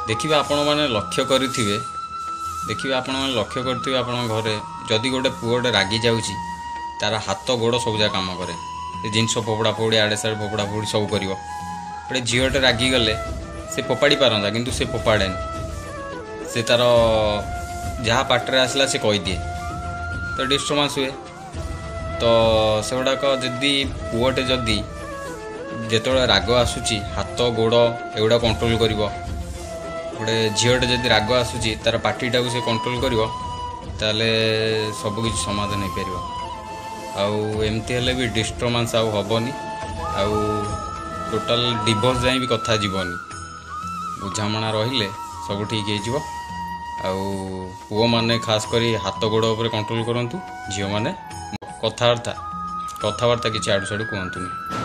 देखिए आपण मैंने लक्ष्य करेंगे देखिए आपण मैंने लक्ष्य करेंगे आप घरे जदि गोटे पुओटे रागी जाऊँगी तार हाथ गोड़ सबजा कम कै जिनस फोपड़ा फोपड़ी आड़े साड़े फोपड़ा फोपड़ी सब कर गोटे झीटे रागी गले से फोपाड़ी पारता किंतु से फोपाड़े से तार जहाँ पाटरे आसला से कहीदिए तो डिस्टर्बांस हुए। तो से गुड़ाक जदि पुओटे जदि जिते राग आसूची हाथ गोड़ एगुड़ा कंट्रोल कर गोटे झीटे जदि राग आसूची तार पार्टीटा को से कंट्रोल कर सबकि समाधान हो पार आमती हेल्ले भी डिस्टर्बांस आउ हेनी आउ टोटाल डिवोर्स जाए भी कथा जीवन बुझामणा रहिले सब ठीक हो पुओ मैंने खास करी हाथ गोड़ उपर कंट्रोल करूँ झील मैंने कथबार्ता किसी आड़ू साड़ू कहतुनि।